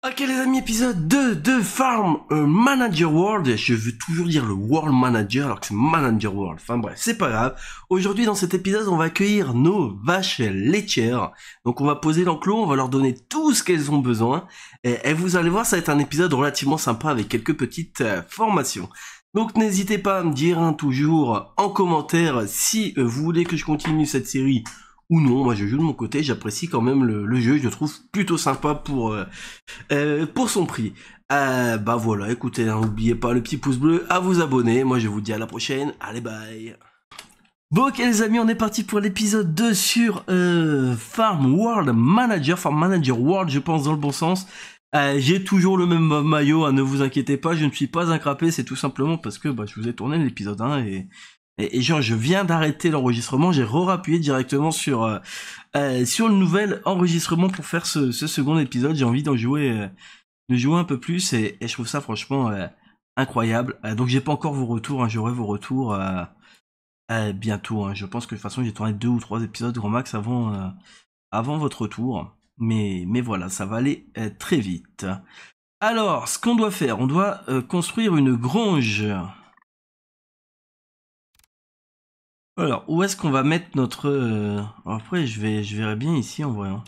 Ok les amis, épisode 2 de Farm Manager World. Je veux toujours dire le World Manager alors que c'est Manager World. Enfin bref, c'est pas grave. Aujourd'hui dans cet épisode, on va accueillir nos vaches laitières. Donc on va poser l'enclos, on va leur donner tout ce qu'elles ont besoin. Et vous allez voir, ça va être un épisode relativement sympa avec quelques petites formations. Donc n'hésitez pas à me dire toujours en commentaire si vous voulez que je continue cette série ou non. Moi je joue de mon côté, j'apprécie quand même le jeu, je le trouve plutôt sympa pour son prix. Bah voilà, écoutez, n'oubliez pas le petit pouce bleu, à vous abonner. Moi je vous dis à la prochaine, allez bye. Bon ok les amis, on est parti pour l'épisode 2 sur Farm Manager World, je pense dans le bon sens. J'ai toujours le même maillot, hein, ne vous inquiétez pas, je ne suis pas incrapé, c'est tout simplement parce que je vous ai tourné l'épisode 1 et genre je viens d'arrêter l'enregistrement, j'ai re-rappuyé directement sur le nouvel enregistrement pour faire ce second épisode. J'ai envie de jouer un peu plus et je trouve ça franchement incroyable. Donc j'ai pas encore vos retours, hein, j'aurai vos retours bientôt. Hein. Je pense que de toute façon j'ai tourné 2 ou 3 épisodes grand max avant votre retour. Mais voilà, ça va aller très vite. Alors, ce qu'on doit faire, on doit construire une grange. Alors, où est-ce qu'on va mettre notre... Après, je verrai bien ici en vrai. Hein.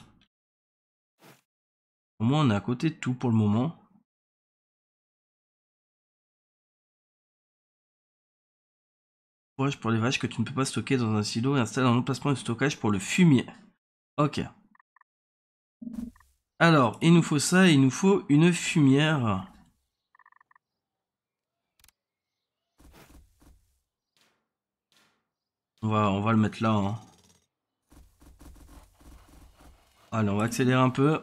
Au moins, on est à côté de tout pour le moment. Fourrage pour les vaches que tu ne peux pas stocker dans un silo et installe un emplacement de stockage pour le fumier. Ok. Alors, il nous faut ça, il nous faut une fumière. On va le mettre là. Hein. Allez, on va accélérer un peu.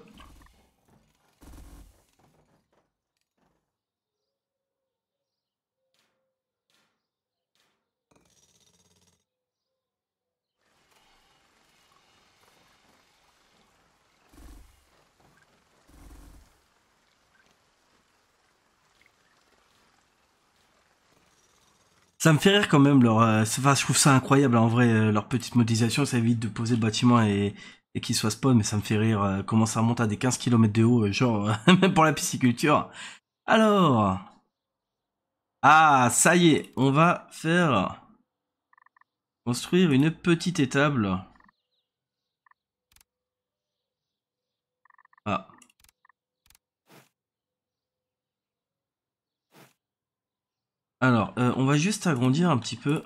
Ça me fait rire quand même, enfin, je trouve ça incroyable en vrai, leur petite modélisation, ça évite de poser le bâtiment et qu'il soit spawn, mais ça me fait rire comment ça remonte à des 15 km de haut, genre, même pour la pisciculture. Alors, ça y est, on va faire construire une petite étable. Ah, alors, on va juste agrandir un petit peu.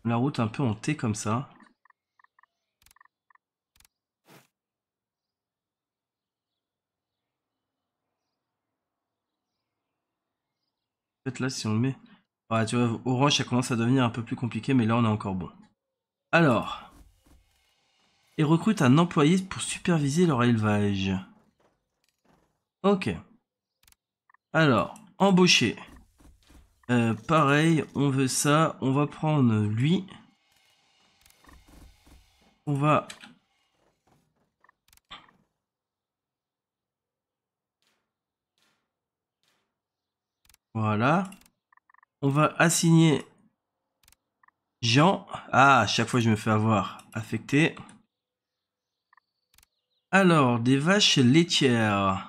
La route un peu en T comme ça. En fait là si on le met... Ouais, tu vois, orange ça commence à devenir un peu plus compliqué, mais là on est encore bon. Alors, et recrute un employé pour superviser leur élevage. Ok. Alors, embaucher. Pareil, on veut ça. On va prendre lui. On va... Voilà. On va assigner Jean. Ah, à chaque fois je me fais avoir. Affecté. Alors, des vaches laitières.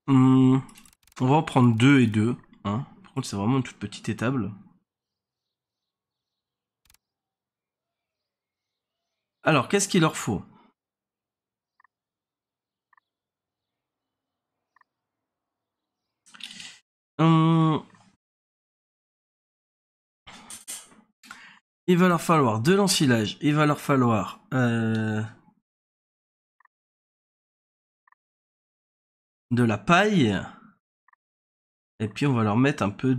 On va en prendre 2 et 2. Hein. Par contre, c'est vraiment une toute petite étable. Alors, qu'est-ce qu'il leur faut? Il va leur falloir de l'ensilage. Il va leur falloir... de la paille. Et puis on va leur mettre un peu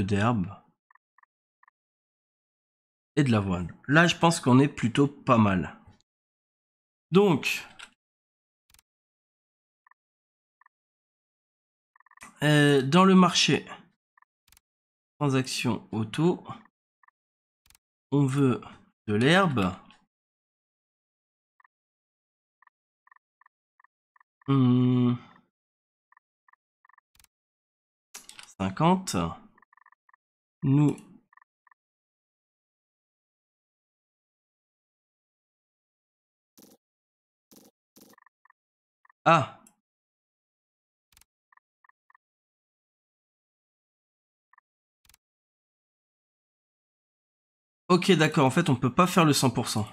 d'herbe. Et de l'avoine. Là, je pense qu'on est plutôt pas mal. Donc, dans le marché, transaction auto, on veut de l'herbe. 50. Nous... Ah! Ok, d'accord, en fait, on peut pas faire le 100%.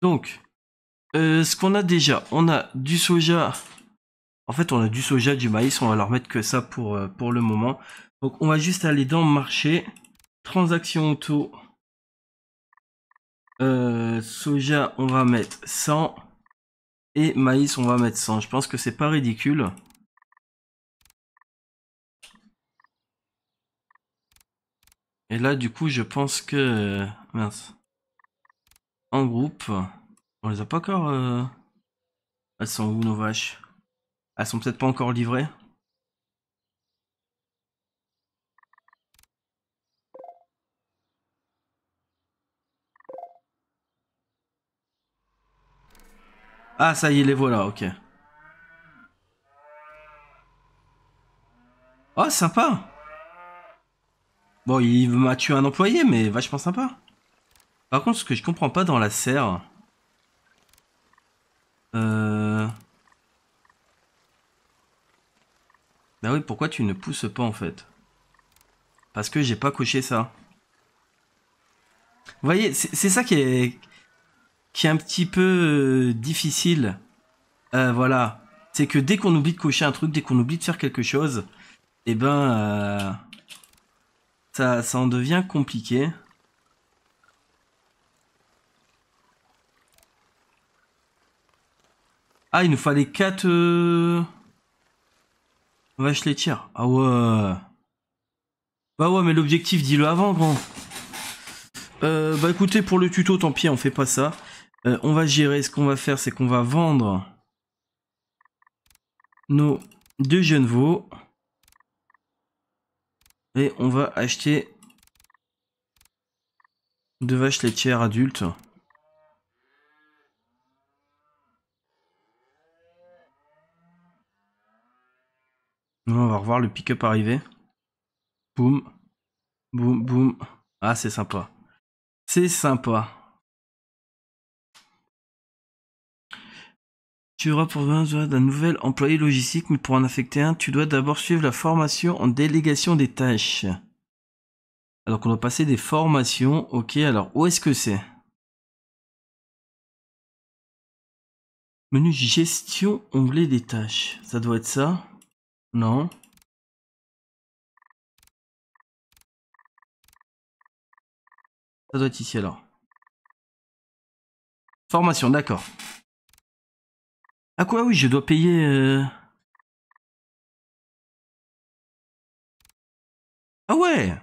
Donc, ce qu'on a déjà, on a du soja. En fait, on a du soja, du maïs, on va leur mettre que ça pour le moment. Donc, on va juste aller dans le marché. Transaction auto. Soja, on va mettre 100. Et maïs, on va mettre 100. Je pense que c'est pas ridicule. Et là, du coup, je pense que... mince. En groupe... On les a pas encore... Elles sont où, nos vaches? Elles sont peut-être pas encore livrées. Ah, ça y est, les voilà, ok. Oh, sympa! Bon, il m'a tué un employé, mais vachement sympa. Par contre, ce que je comprends pas dans la serre... Bah oui, pourquoi tu ne pousses pas, en fait? Parce que j'ai pas coché ça. Vous voyez, c'est ça qui est un petit peu difficile. Voilà. C'est que dès qu'on oublie de cocher un truc, dès qu'on oublie de faire quelque chose, eh ben, ça en devient compliqué. Ah, il nous fallait 4 vaches laitières. Ah ouais. Bah ouais, mais l'objectif, dis-le avant, grand. Bah écoutez, pour le tuto, tant pis, on fait pas ça. On va gérer, ce qu'on va faire, c'est qu'on va vendre nos 2 jeunes veaux. Et on va acheter 2 vaches laitières adultes. On va revoir le pick-up arriver. Boum, boum, boum. Ah, c'est sympa. C'est sympa. Tu auras pour besoin d'un nouvel employé logistique, mais pour en affecter un, tu dois d'abord suivre la formation en délégation des tâches. Alors qu'on doit passer des formations. Ok, alors où est-ce que c'est? Menu gestion, onglet des tâches. Ça doit être ça? Non. Ça doit être ici alors. Formation, d'accord. Ah quoi, oui, je dois payer... Ah ouais!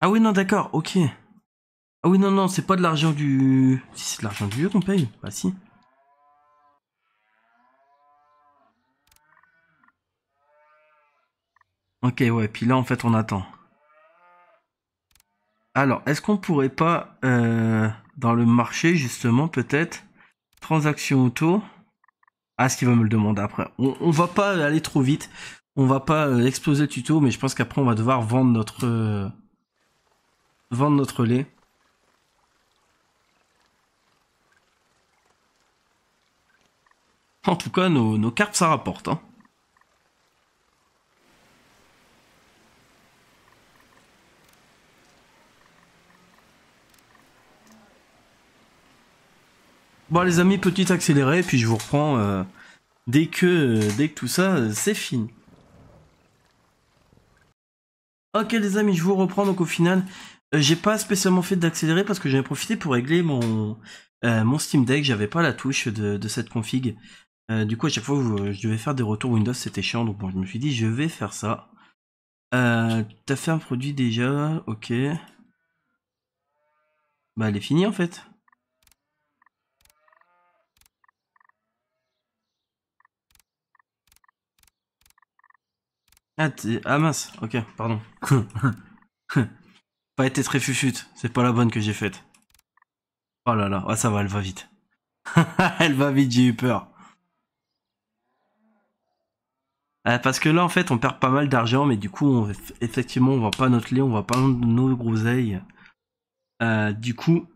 Ah oui, non, d'accord, ok. Ah oui, non, non, c'est pas de l'argent du... Si, c'est de l'argent du jeu qu'on paye. Bah si. Ok, ouais, puis là, en fait, on attend. Alors, est-ce qu'on pourrait pas, dans le marché, justement, peut-être, transaction auto... Ah, ce qu'il va me le demander après. On va pas aller trop vite. On va pas exploser le tuto, mais je pense qu'après, on va devoir vendre notre lait. En tout cas, nos cartes, ça rapporte, hein. Bon, les amis, petit accéléré, puis je vous reprends dès que tout ça, c'est fini. Ok, les amis, je vous reprends. Donc, au final, j'ai pas spécialement fait d'accéléré parce que j'avais profité pour régler mon Steam Deck. J'avais pas la touche de cette config. Du coup, à chaque fois que je devais faire des retours Windows, c'était chiant. Donc, bon, je me suis dit, je vais faire ça. T'as fait un produit déjà, ok. Bah, elle est finie en fait. Ah, ah mince, ok, pardon. Pas été très fufute. C'est pas la bonne que j'ai faite. Oh là là. Ah, ça va, elle va vite. Elle va vite, j'ai eu peur. Parce que là, en fait, on perd pas mal d'argent, mais du coup, effectivement, on vend pas notre lait, on vend pas nos groseilles. Du coup,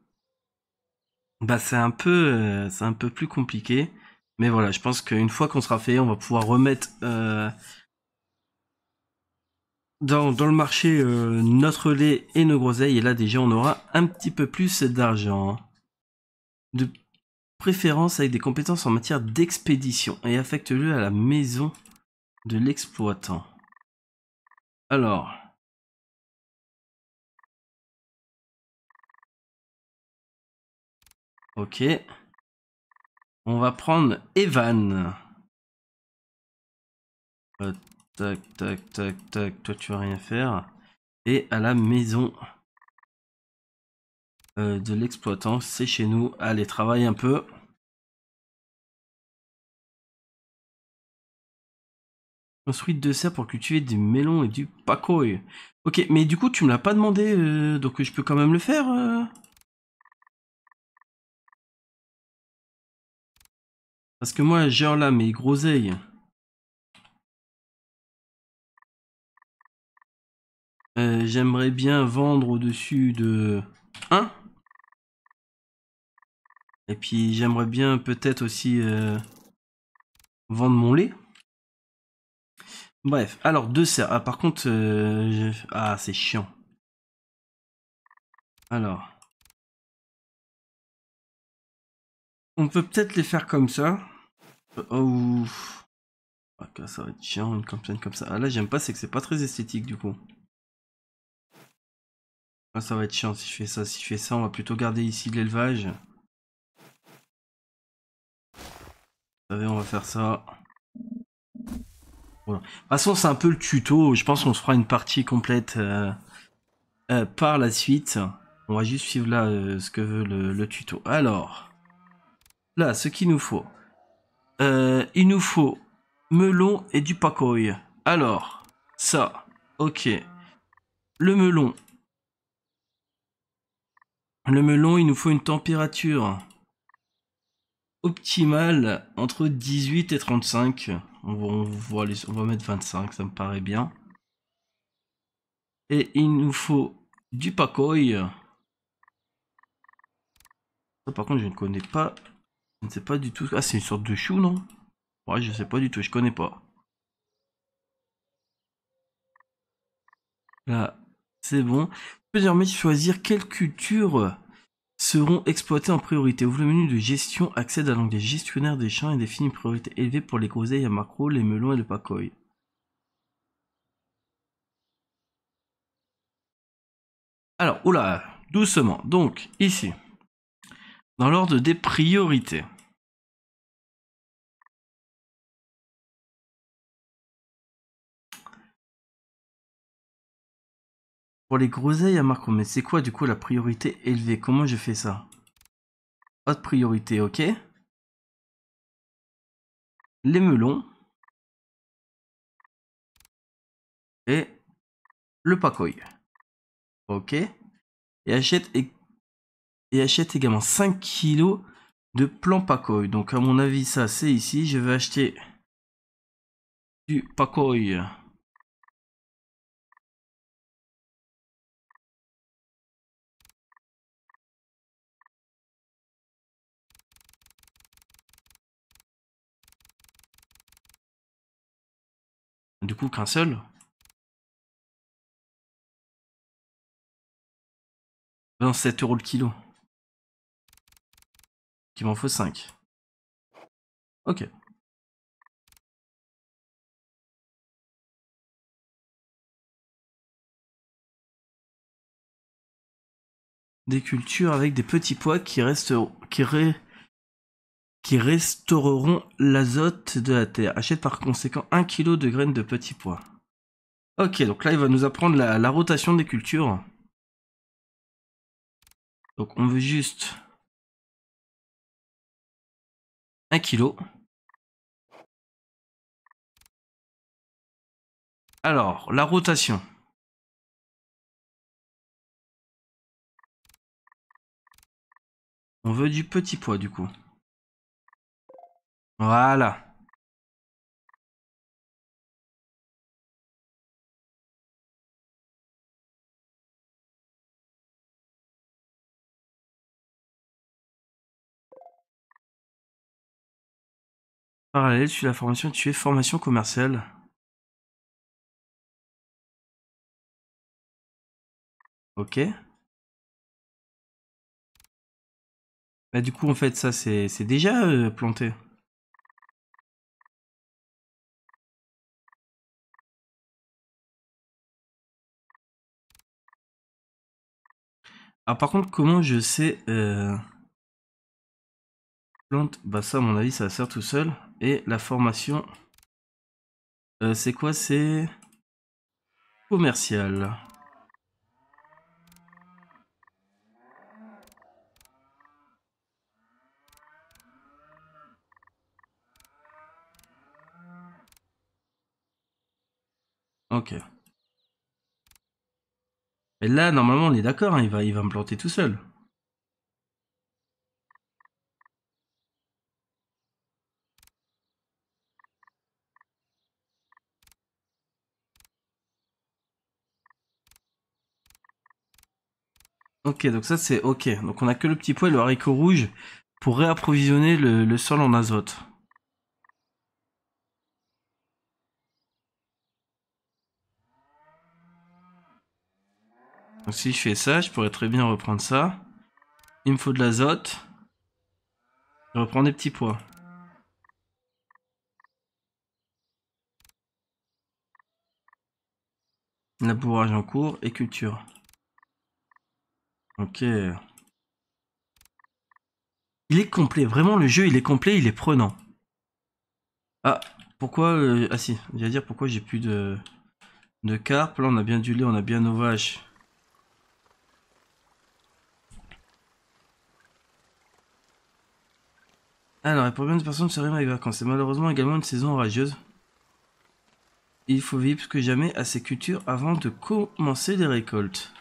bah, c'est un peu plus compliqué. Mais voilà, je pense qu'une fois qu'on sera fait, on va pouvoir remettre dans le marché notre lait et nos groseilles. Et là, déjà, on aura un petit peu plus d'argent. De préférence avec des compétences en matière d'expédition. Et affecte-le à la maison de l'exploitant. Alors. Ok. On va prendre Evan. Tac, tac, tac, tac. Toi, tu vas rien faire. Et à la maison de l'exploitant, c'est chez nous. Allez, travaille un peu. Construit 2 serres pour cultiver des melons et du pacoy. Ok, mais du coup, tu me l'as pas demandé, donc je peux quand même le faire. Parce que moi, genre là, mes groseilles. J'aimerais bien vendre au-dessus de 1. Et puis, j'aimerais bien peut-être aussi vendre mon lait. Bref, alors 2 serres. Ah, par contre, ah, c'est chiant. Alors, on peut peut-être les faire comme ça. Oh, ok, ça va être chiant, une campagne comme ça. Ah là, j'aime pas, c'est que c'est pas très esthétique du coup. Ah, ça va être chiant si je fais ça. Si je fais ça, on va plutôt garder ici de l'élevage. Vous savez, on va faire ça. Voilà. De toute façon, c'est un peu le tuto. Je pense qu'on se fera une partie complète par la suite. On va juste suivre là ce que veut le tuto. Alors, là, ce qu'il nous faut. Il nous faut melon et du pacoy. Alors, ça, ok. Le melon. Le melon, il nous faut une température optimale entre 18 et 35. On va mettre 25, ça me paraît bien. Et il nous faut du pacoy. Ça, par contre, je ne connais pas. Je ne sais pas du tout. Ah, c'est une sorte de chou, non? Ouais, je sais pas du tout, je connais pas. Là, c'est bon. Je peux désormais choisir quelle culture seront exploités en priorité. Ouvre le menu de gestion, accède à l'onglet gestionnaire des champs et définit une priorité élevée pour les groseilles à macro, les melons et le pacoy. Alors, oula, doucement. Donc, ici, dans l'ordre des priorités. Pour les groseilles à macro, mais c'est quoi du coup la priorité élevée? Comment je fais ça? Haute priorité, ok. Les melons. Et le pacoy. Ok. Et achète également 5 kilos de plan pacoy. Donc à mon avis ça c'est ici. Je vais acheter du pacoy. Du coup qu'un seul. 27 € le kilo. Il m'en faut 5. Ok. Des cultures avec des petits pois qui restaureront l'azote de la terre. Achète par conséquent 1 kilo de graines de petits pois. Ok, donc là il va nous apprendre la rotation des cultures. Donc on veut juste 1 kilo. Alors, la rotation. On veut du petit pois du coup. Voilà. Parallèle, tu la formation, tu es formation commerciale. Ok. Bah du coup en fait ça c'est déjà planté. Alors par contre comment je sais plante, bah ça à mon avis ça sert tout seul. Et la formation c'est quoi? C'est commercial. Ok. Et là normalement on est d'accord, hein, il va me planter tout seul. Ok, donc ça c'est ok. Donc on a que le petit pois et le haricot rouge pour réapprovisionner le sol en azote. Donc si je fais ça, je pourrais très bien reprendre ça. Il me faut de l'azote. Je reprends des petits pois. Labourage en cours et culture. Ok. Il est complet, vraiment le jeu il est complet, il est prenant. Ah, pourquoi... ah si, j'allais dire pourquoi j'ai plus de carpe. Là on a bien du lait, on a bien nos vaches. Alors, et pour bien de personnes se avec vacances, c'est malheureusement également une saison orageuse. Il faut vivre plus que jamais à ces cultures avant de commencer les récoltes.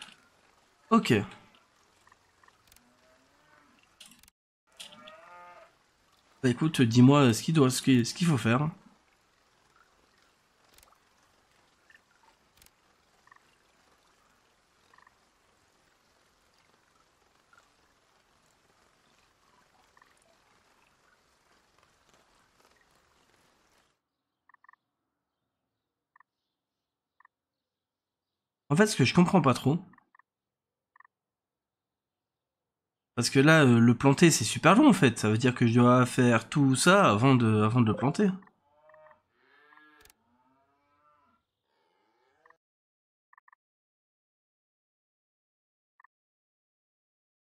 Ok. Bah écoute, dis-moi ce qu'il faut faire. En fait, ce que je comprends pas trop, parce que là, le planter, c'est super long en fait. Ça veut dire que je dois faire tout ça avant de le planter.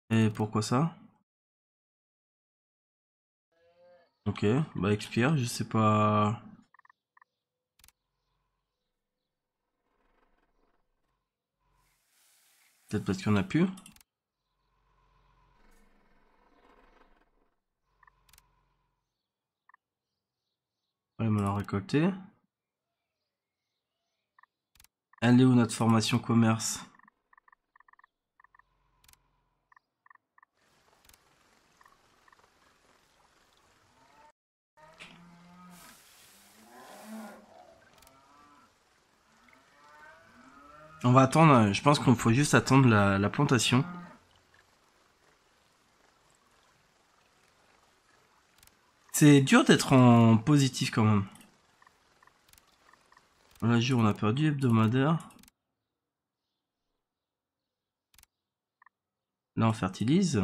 Et pourquoi ça? Ok, bah expire, je sais pas... Peut-être parce qu'il y en a plus. Ouais, on l'a récolté. Elle est où notre formation commerce? On va attendre, je pense qu'il faut juste attendre la plantation. C'est dur d'être en positif quand même. Là, jour, on a perdu hebdomadaire. Là, on fertilise.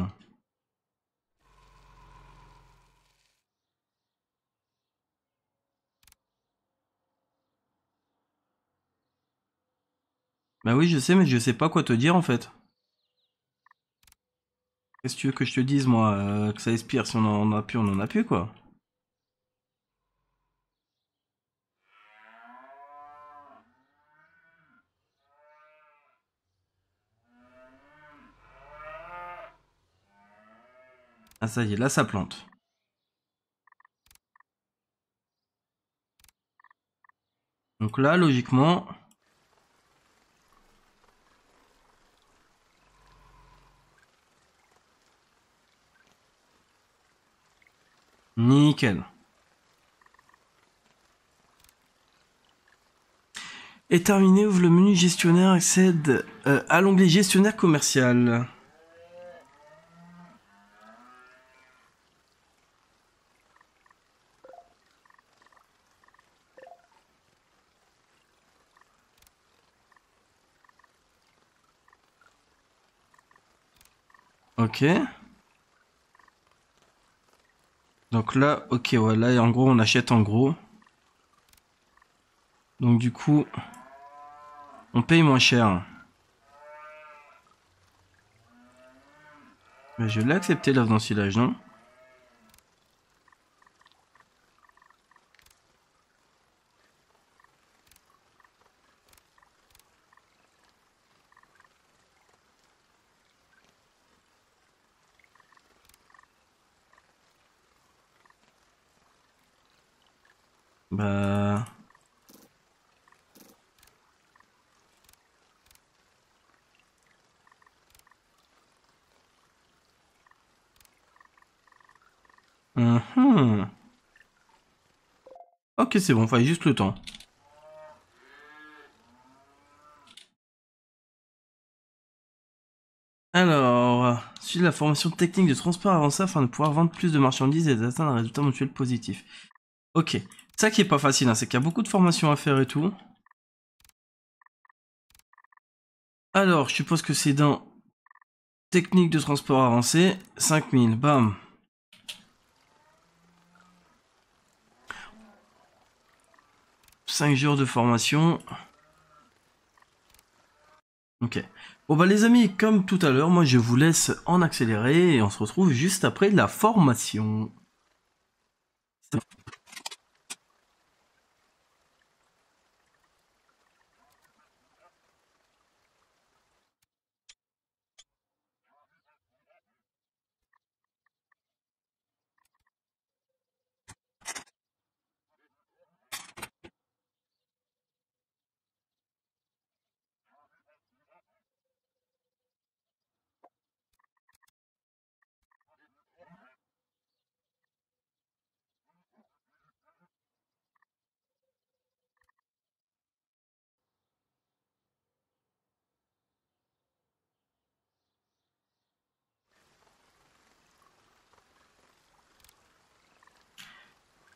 Bah oui, je sais, mais je sais pas quoi te dire en fait. Qu'est-ce que tu veux que je te dise, moi? Que ça expire, si on en a plus, on en a plus, quoi. Ah, ça y est, là, ça plante. Donc là, logiquement... Nickel. Et terminé, ouvre le menu gestionnaire, accède à l'onglet gestionnaire commercial. Ok. Donc là, ok, ouais, là en gros on achète en gros. Donc du coup, on paye moins cher. Mais je l'ai accepté l'offre d'ensilage, non? Bah... Mhm. Ok, c'est bon, fallait juste le temps. Alors, suivre la formation technique de transport avancé afin de pouvoir vendre plus de marchandises et d'atteindre un résultat mensuel positif. Ok. Ça qui est pas facile, hein, c'est qu'il y a beaucoup de formations à faire et tout. Alors, je suppose que c'est dans technique de transport avancé, 5000, bam. 5 jours de formation. Ok. Bon bah les amis, comme tout à l'heure, moi je vous laisse en accéléré et on se retrouve juste après la formation.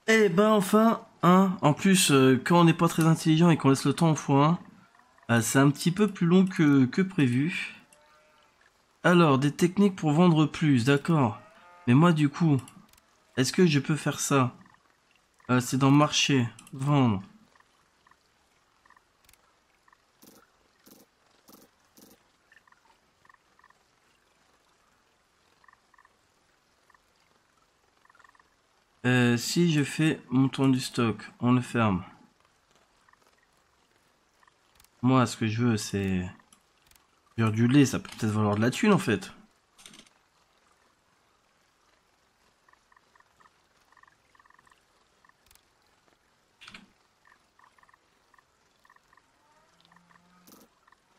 Eh ben enfin, hein, en plus, quand on n'est pas très intelligent et qu'on laisse le temps au foin, c'est un petit peu plus long que prévu. Alors, des techniques pour vendre plus, d'accord. Mais moi du coup, est-ce que je peux faire ça? C'est dans marché, vendre. Si je fais montant du stock, on le ferme. Moi, ce que je veux, c'est... Faire du lait, ça peut peut-être valoir de la thune en fait.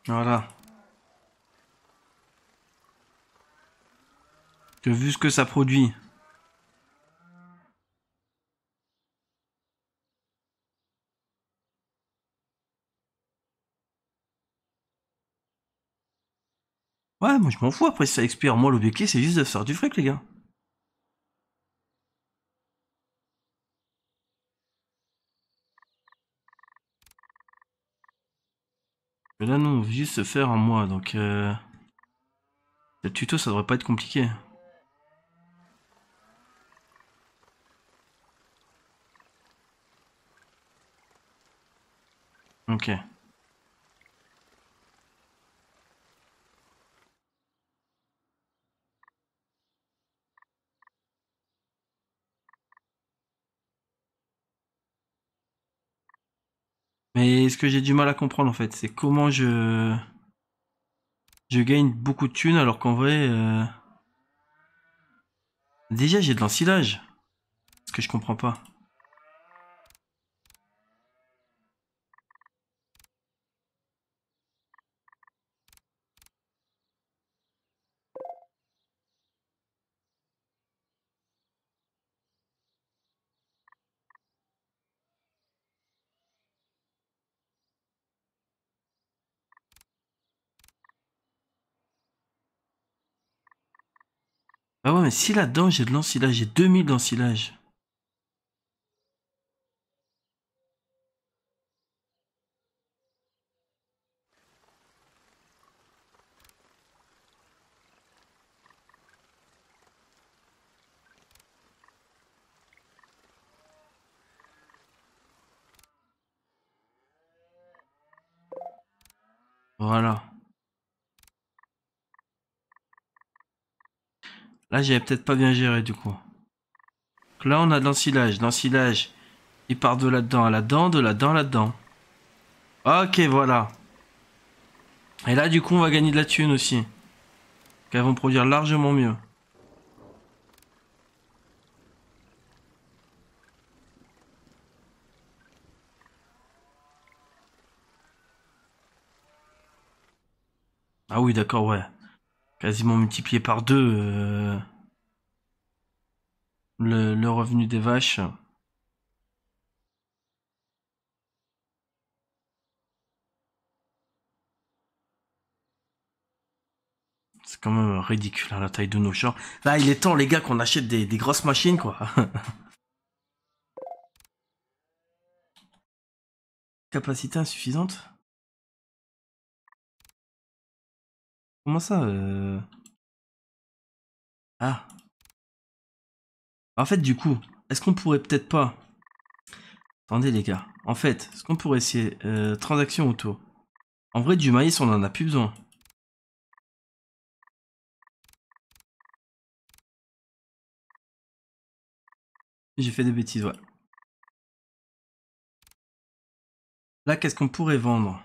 Voilà. Que vu ce que ça produit. Ouais, moi je m'en fous après si ça expire. Moi l'objectif c'est juste de faire du fric les gars. Mais là non, on veut juste se faire un mois donc le tuto ça devrait pas être compliqué. Ok. Mais ce que j'ai du mal à comprendre en fait, c'est comment je gagne beaucoup de thunes alors qu'en vrai déjà j'ai de l'ensilage. Ce que je comprends pas. Ah ouais, mais si là-dedans j'ai de l'ensilage, j'ai 2000 d'ensilage. Voilà. Là, j'avais peut-être pas bien géré du coup. Donc là, on a de l'ensilage. L'ensilage, il part de là-dedans à là-dedans, de là-dedans à là-dedans. Ok, voilà. Et là, du coup, on va gagner de la thune aussi. Qu'elles vont produire largement mieux. Ah oui, d'accord, ouais. Quasiment multiplié par deux le revenu des vaches. C'est quand même ridicule hein, la taille de nos champs. Là, il est temps, les gars, qu'on achète des grosses machines, quoi. Capacité insuffisante? Comment ça Ah. En fait, du coup, est-ce qu'on pourrait peut-être pas... Attendez, les gars. En fait, est-ce qu'on pourrait essayer... transaction auto. En vrai, du maïs, on en a plus besoin. J'ai fait des bêtises, ouais. Là, qu'est-ce qu'on pourrait vendre?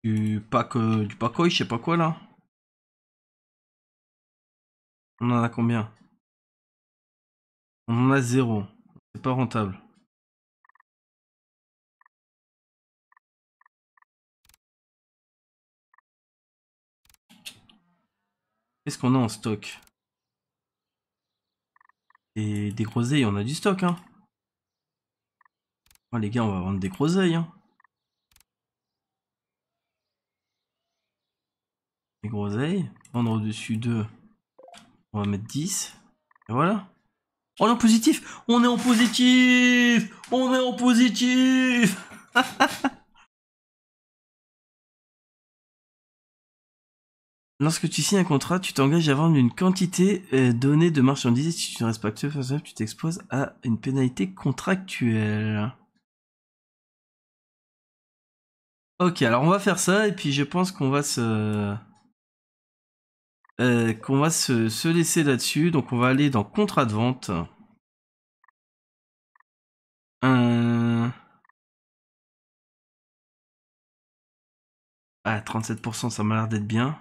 Du pacoy, je sais pas quoi, là. On en a combien? On en a zéro. C'est pas rentable. Qu'est-ce qu'on a en stock? Des groseilles, on a du stock, hein. Oh, les gars, on va vendre des groseilles, hein. Des groseilles. Vendre au-dessus de... On va mettre 10. Et voilà. On est en positif! On est en positif! On est en positif! Lorsque tu signes un contrat, tu t'engages à vendre une quantité donnée de marchandises et si tu ne respectes pas, tu t'exposes à une pénalité contractuelle. Ok, alors on va faire ça et puis je pense qu'on va se laisser là-dessus. Donc on va aller dans contrat de vente. Ah, 37%, ça m'a l'air d'être bien.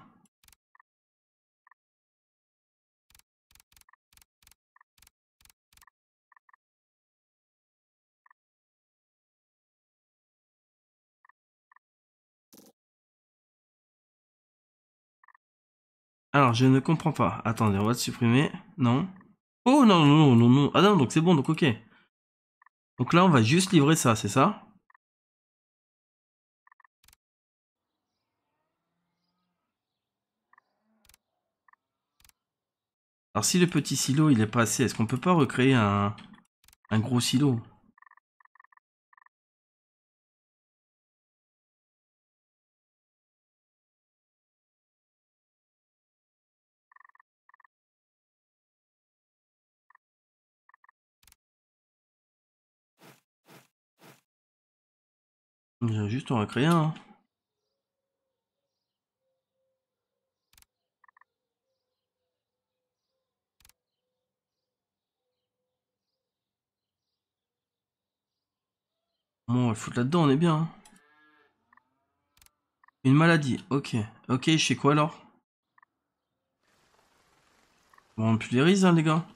Alors, je ne comprends pas. Attendez, on va le supprimer. Non. Oh non, non, non, non, non. Ah non, donc c'est bon, donc ok. Donc là, on va juste livrer ça, c'est ça? Alors si le petit silo, il est pas assez, est-ce qu'on peut pas recréer un gros silo? Juste en recréer un, hein. Bon, on va le foutre là-dedans, on est bien, hein. Une maladie, ok. Ok, je fais quoi alors? On pulvérise, hein, les gars.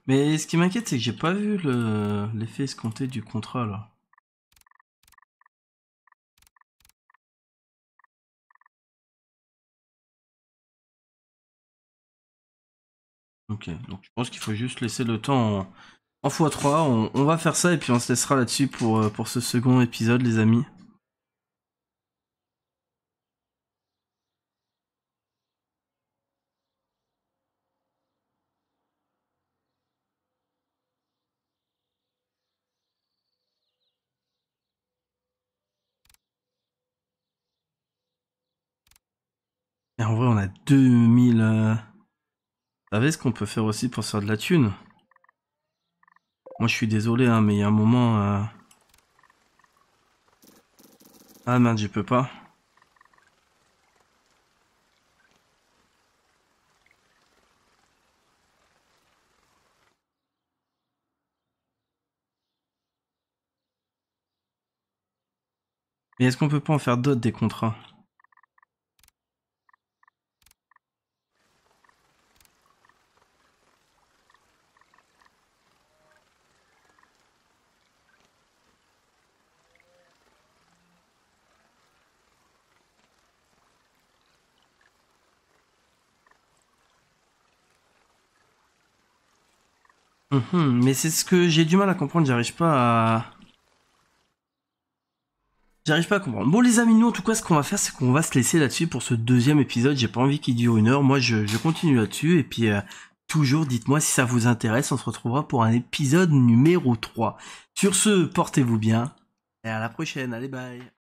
Mais ce qui m'inquiète, c'est que j'ai pas vu l'effet escompté du contrat, là. Ok, donc je pense qu'il faut juste laisser le temps En x3, on va faire ça et puis on se laissera là-dessus pour ce second épisode, les amis. Et en vrai, on a 2000... Vous savez ce qu'on peut faire aussi pour se faire de la thune? Moi, je suis désolé, hein, mais il y a un moment... Ah merde, je peux pas. Mais est-ce qu'on peut pas en faire d'autres des contrats? Mais c'est ce que j'ai du mal à comprendre, j'arrive pas à... J'arrive pas à comprendre. Bon les amis, nous en tout cas ce qu'on va faire c'est qu'on va se laisser là-dessus pour ce deuxième épisode. J'ai pas envie qu'il dure 1 heure, moi je continue là-dessus. Et puis toujours dites-moi si ça vous intéresse, on se retrouvera pour un épisode numéro 3. Sur ce, portez-vous bien et à la prochaine, allez bye.